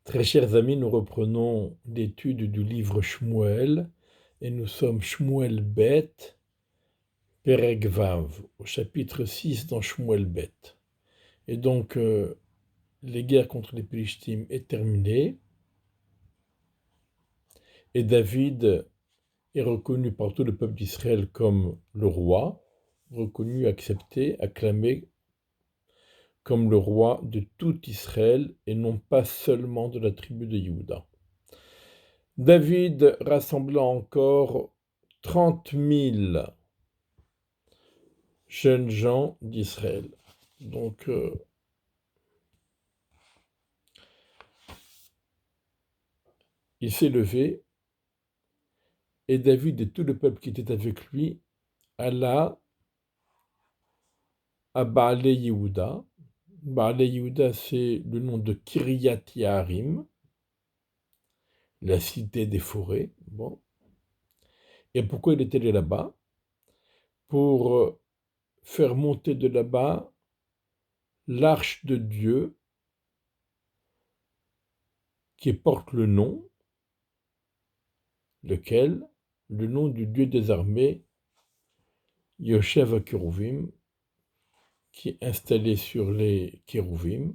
Très chers amis, nous reprenons l'étude du livre Shmuel et nous sommes Shmuel Bet, Perek Vav, au chapitre 6 dans Shmuel Bet. Et donc, les guerres contre les Philistines est terminée et David est reconnu par tout le peuple d'Israël comme le roi, reconnu, accepté, acclamé comme le roi de tout Israël et non pas seulement de la tribu de Juda. David rassembla encore 30 000 jeunes gens d'Israël. Donc, il s'est levé et David et tout le peuple qui était avec lui alla à Baalé Yehuda. Baalé Yehuda, c'est le nom de Kiryat Yaharim, la cité des forêts. Bon. Et pourquoi il était allé là-bas? Pour faire monter de là-bas l'arche de Dieu qui porte le nom, lequel? Le nom du Dieu des armées, Yoshev HaKeruvim, qui est installé sur les Kérouvim.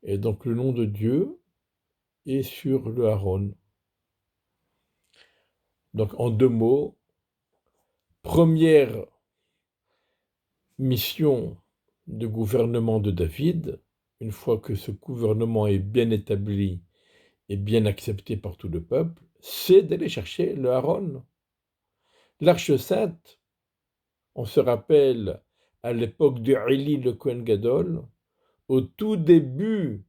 Et donc le nom de Dieu est sur le Aaron. Donc en deux mots, première mission de gouvernement de David, une fois que ce gouvernement est bien établi et bien accepté par tout le peuple, c'est d'aller chercher le Aaron. L'Arche sainte, on se rappelle à l'époque de Eli le Kohen Gadol, au tout début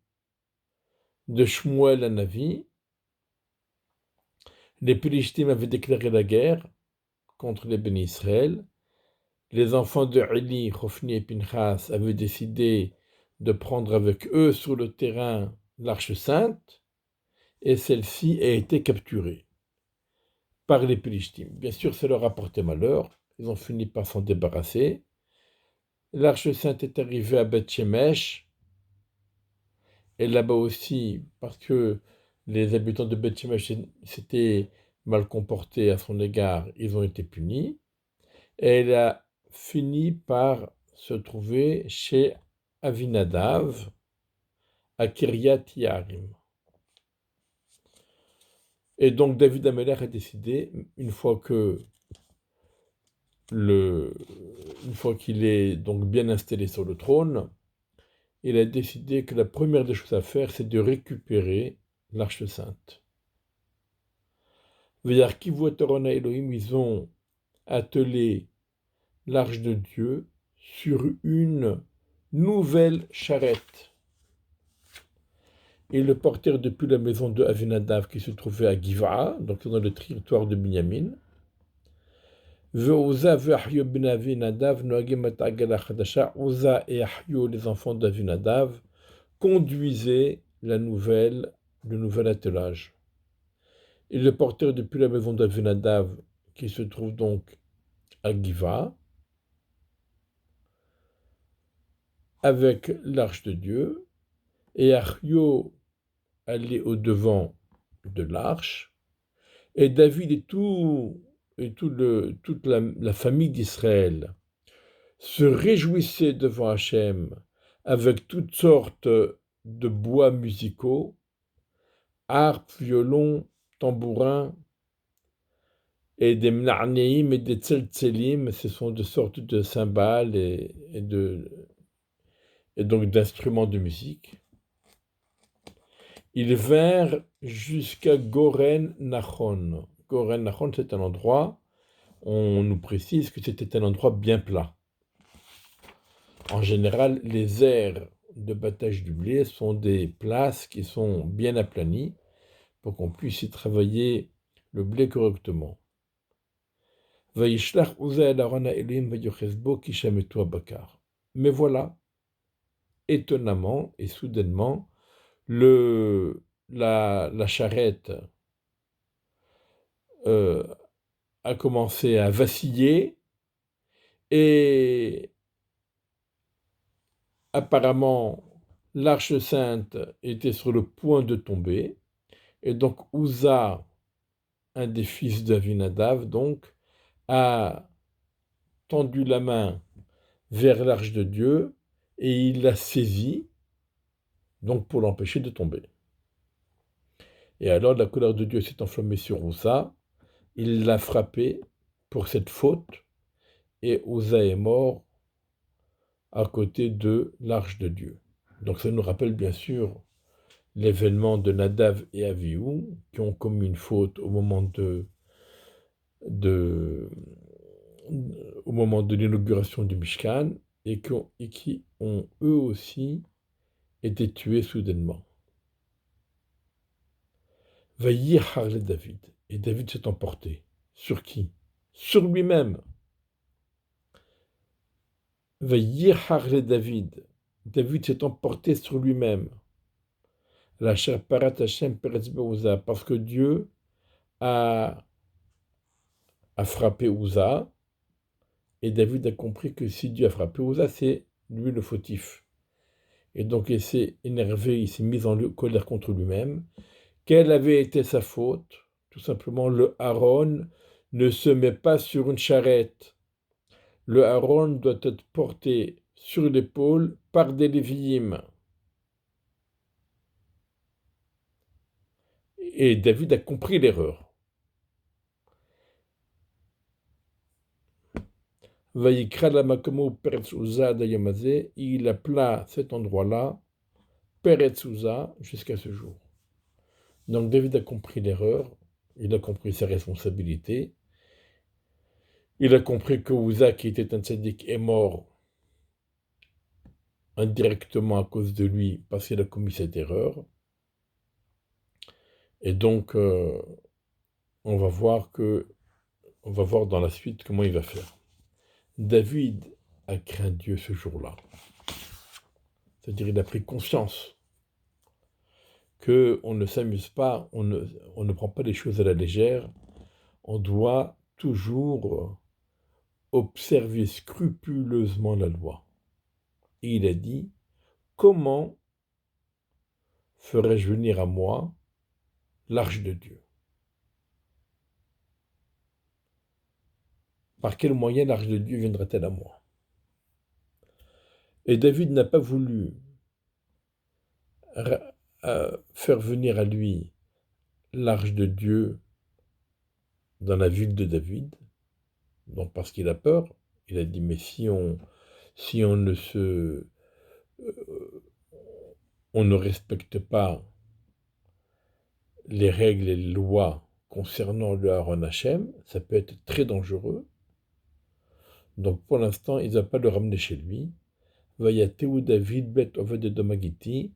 de Shmuel Hanavi, les Philistines avaient déclaré la guerre contre les Bénis Israël. Les enfants de Eli, Hophni et Pinchas avaient décidé de prendre avec eux sur le terrain l'Arche sainte, et celle-ci a été capturée par les Philistines. Bien sûr, ça leur a porté malheur. Ils ont fini par s'en débarrasser. L'Arche sainte est arrivée à Beth Shemesh, et là-bas aussi, parce que les habitants de Beth Shemesh s'étaient mal comportés à son égard, ils ont été punis. Et elle a fini par se trouver chez Avinadav, à Kiryat Yarim. Et donc David Ameler a décidé, une fois qu'il est donc bien installé sur le trône, il a décidé que la première des choses à faire, c'est de récupérer l'Arche sainte. C'est-à-dire qu'Ivuatorona Elohim, ils ont attelé l'Arche de Dieu sur une nouvelle charrette. Et le portèrent depuis la maison de Avinadav qui se trouvait à Giva, donc dans le territoire de Binyamin. Uza ben Avinadav, Uza et Ahio, les enfants d'Avinadav, conduisaient le nouvel attelage. Ils le portèrent depuis la maison d'Avinadav qui se trouve donc à Giva, avec l'arche de Dieu, et Ahio allait au-devant de l'arche, et David toute la famille d'Israël se réjouissaient devant Hachem avec toutes sortes de bois musicaux, harpes, violons, tambourins, et des mna'neim et des tzeltzelim, ce sont de sortes de cymbales et donc d'instruments de musique. Ils vinrent jusqu'à Goren Nachon. Goren Nachon, c'est un endroit, on nous précise que c'était un endroit bien plat. En général, les aires de battage du blé sont des places qui sont bien aplanies pour qu'on puisse y travailler le blé correctement. Mais voilà, étonnamment et soudainement, la charrette a commencé à vaciller et apparemment l'arche sainte était sur le point de tomber, et donc Uza, un des fils d'Avinadav, donc, a tendu la main vers l'arche de Dieu, et il l'a saisie, donc pour l'empêcher de tomber. Et alors la colère de Dieu s'est enflammée sur Uza, il l'a frappé pour cette faute, et Uza est mort à côté de l'arche de Dieu. Donc ça nous rappelle bien sûr l'événement de Nadav et Avihu, qui ont commis une faute de- au moment de l'inauguration du Mishkan, et qui ont eux aussi été tués soudainement. Vayir Harle David. Et David s'est emporté. Sur qui? Sur lui-même. Vayir Harle David. David s'est emporté sur lui-même. La chère Parat Hashem Peretz Be'uza, parce que Dieu a frappé Uza, et David a compris que si Dieu a frappé Uza, c'est lui le fautif. Et donc il s'est énervé, il s'est mis en colère contre lui-même. Quelle avait été sa faute? Tout simplement, le Aaron ne se met pas sur une charrette. Le Aaron doit être porté sur l'épaule par des Lévi'im. Et David a compris l'erreur. Vayikra la makomo Peretz Uza dayamaze, il appela cet endroit-là Peretz Uza jusqu'à ce jour. Donc David a compris l'erreur, il a compris ses responsabilités, il a compris que Uza, qui était un tzaddik, est mort indirectement à cause de lui parce qu'il a commis cette erreur. Et donc, on va voir dans la suite comment il va faire. David a craint Dieu ce jour-là. C'est-à-dire il a pris conscience qu'on ne s'amuse pas, on ne prend pas les choses à la légère, on doit toujours observer scrupuleusement la loi. Et il a dit, comment ferais-je venir à moi l'arche de Dieu? Par quel moyen l'arche de Dieu viendra-t-elle à moi? Et David n'a pas voulu faire venir à lui l'arche de Dieu dans la ville de David, donc parce qu'il a peur. Il a dit, mais si on ne on ne respecte pas les règles et les lois concernant le Aaron Hashem, ça peut être très dangereux. Donc pour l'instant, il ne va pas le ramener chez lui. Vayateu David bet Oved Edom Agiti,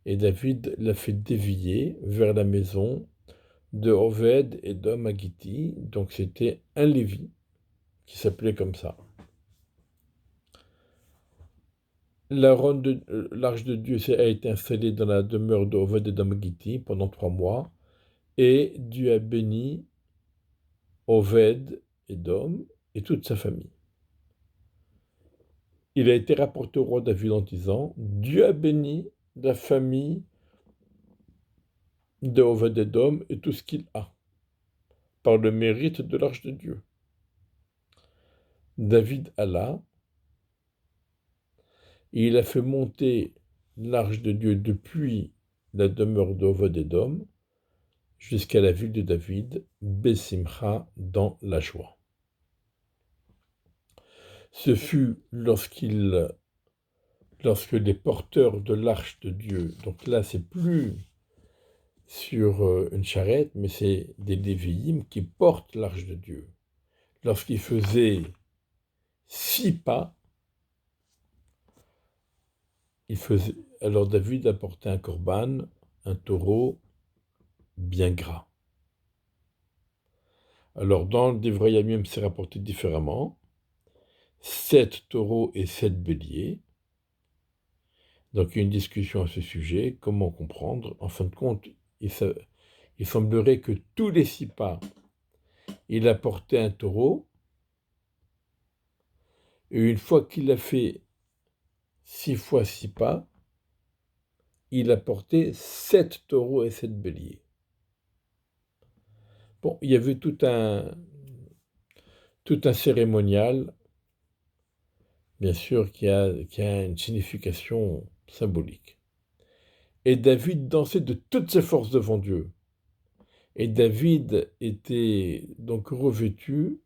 et David l'a fait dévier vers la maison de Oved Edom Agiti, donc c'était un Lévi qui s'appelait comme ça. L'arche de Dieu a été installée dans la demeure de Oved Edom Agiti pendant 3 mois, et Dieu a béni Oved Edom et toute sa famille. Il a été rapporté au roi David en disant, Dieu a béni la famille de Oved Edom et tout ce qu'il a, par le mérite de l'arche de Dieu. David alla, et il a fait monter l'arche de Dieu depuis la demeure d'Oved Edom jusqu'à la ville de David, Bessimcha, dans la joie. Ce fut lorsque les porteurs de l'arche de Dieu, donc là c'est plus sur une charrette, mais c'est des Lévi'im qui portent l'arche de Dieu. Lorsqu'ils faisaient 6 pas, alors David apportait un corban, un taureau bien gras. Alors dans le Divrei Yamim, c'est rapporté différemment. 7 taureaux et 7 béliers. Donc il y a une discussion à ce sujet, comment comprendre. En fin de compte, il semblerait que tous les 6 pas, il apportait un taureau, et une fois qu'il a fait 6 fois 6 pas, il apportait 7 taureaux et 7 béliers. Bon, il y avait tout un cérémonial, bien sûr, qui a une signification symbolique. Et David dansait de toutes ses forces devant Dieu. Et David était donc revêtu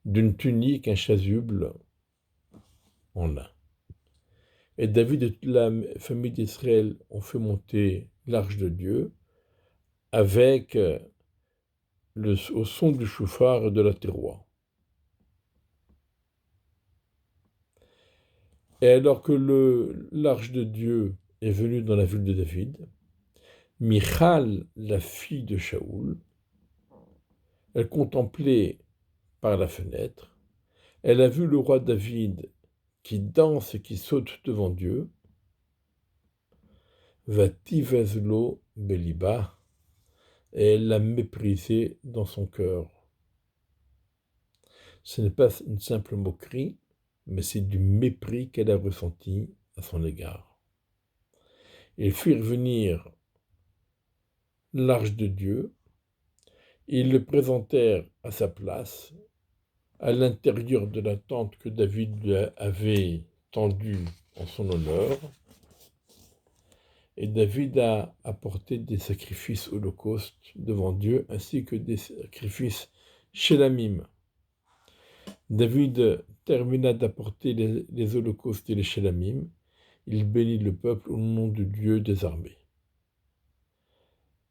d'une tunique, un chasuble en lin. Et David et toute la famille d'Israël ont fait monter l'arche de Dieu avec au son du chauffard et de la terroir. Et alors que l'arche de Dieu est venue dans la ville de David, Michal, la fille de Shaoul, elle contemplait par la fenêtre, elle a vu le roi David qui danse et qui saute devant Dieu, Vativezlo Beliba, et elle l'a méprisé dans son cœur. Ce n'est pas une simple moquerie, mais c'est du mépris qu'elle a ressenti à son égard. Ils firent venir l'arche de Dieu, et ils le présentèrent à sa place, à l'intérieur de la tente que David lui avait tendue en son honneur. Et David a apporté des sacrifices holocaustes devant Dieu, ainsi que des sacrifices shélamim. David termina d'apporter les holocaustes et les shélamim. Il bénit le peuple au nom de Dieu des armées.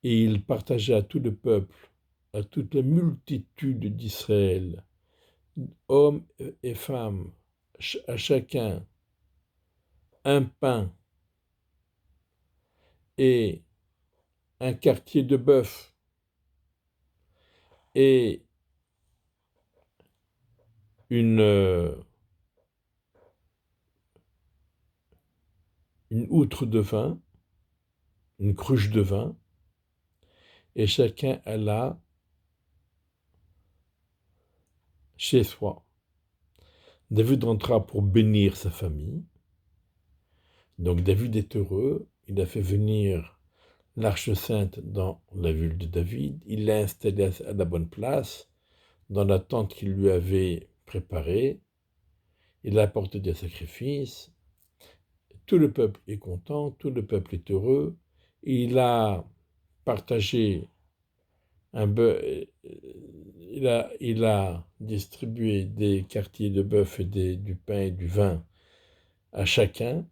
Et il partagea à tout le peuple, à toute la multitude d'Israël, hommes et femmes, à chacun un pain et un quartier de bœuf et une outre de vin, une cruche de vin, et chacun alla chez soi. David rentra pour bénir sa famille. Donc David est heureux, il a fait venir l'Arche sainte dans la ville de David, il l'a installée à la bonne place, dans la tente qu'il lui avait préparée, il a apporté des sacrifices, tout le peuple est content, tout le peuple est heureux, il a partagé il a distribué des quartiers de bœuf et du pain et du vin à chacun,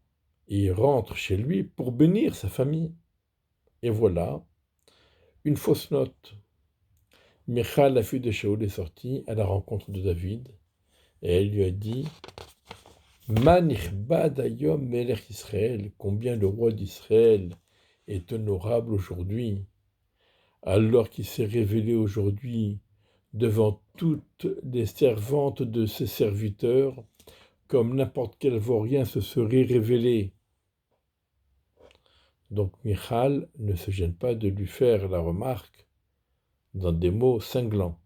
et il rentre chez lui pour bénir sa famille. Et voilà, une fausse note. Michal, la fille de Shaoul, est sortie à la rencontre de David, et elle lui a dit Manichbad Hayom Melech Israël, combien le roi d'Israël est honorable aujourd'hui, alors qu'il s'est révélé aujourd'hui devant toutes les servantes de ses serviteurs, comme n'importe quel vaurien se serait révélé. Donc Michal ne se gêne pas de lui faire la remarque dans des mots cinglants.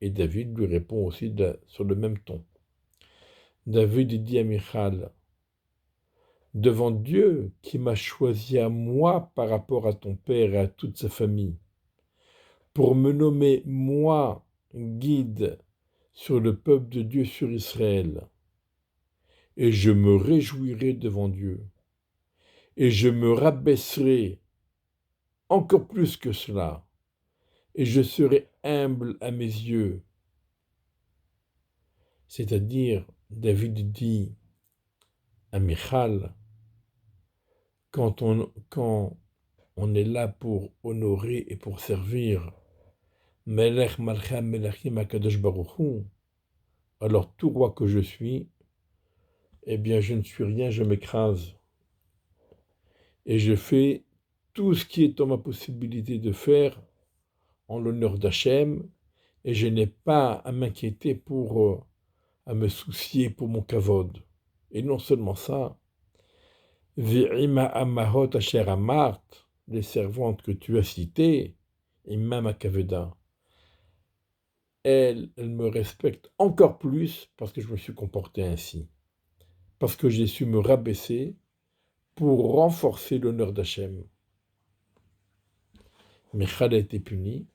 Et David lui répond aussi sur le même ton. David dit à Michal, devant Dieu qui m'a choisi à moi par rapport à ton père et à toute sa famille, pour me nommer moi guide sur le peuple de Dieu sur Israël, et je me réjouirai devant Dieu, et je me rabaisserai encore plus que cela, et je serai humble à mes yeux. C'est-à-dire, David dit à Michal, quand on est là pour honorer et pour servir Melech Malcham Melachim Akadosh Baruch Hu, alors tout roi que je suis, eh bien je ne suis rien, je m'écrase. Et je fais tout ce qui est en ma possibilité de faire en l'honneur d'Hachem, et je n'ai pas à m'inquiéter à me soucier pour mon kavod. Et non seulement ça, Ve'ima amahot asher amart, les servantes que tu as citées, et même à Kaveda, elles me respectent encore plus parce que je me suis comporté ainsi, parce que j'ai su me rabaisser pour renforcer l'honneur d'Hachem. Michal a été puni,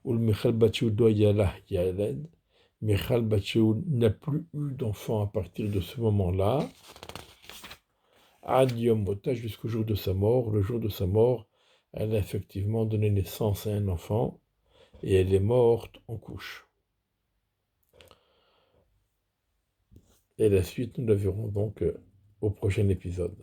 ou le Michal Batchou doit y aller. Michal Batchou n'a plus eu d'enfant à partir de ce moment-là, Ad Yom Mota, jusqu'au jour de sa mort. Le jour de sa mort, elle a effectivement donné naissance à un enfant et elle est morte en couche. Et la suite, nous la verrons donc au prochain épisode.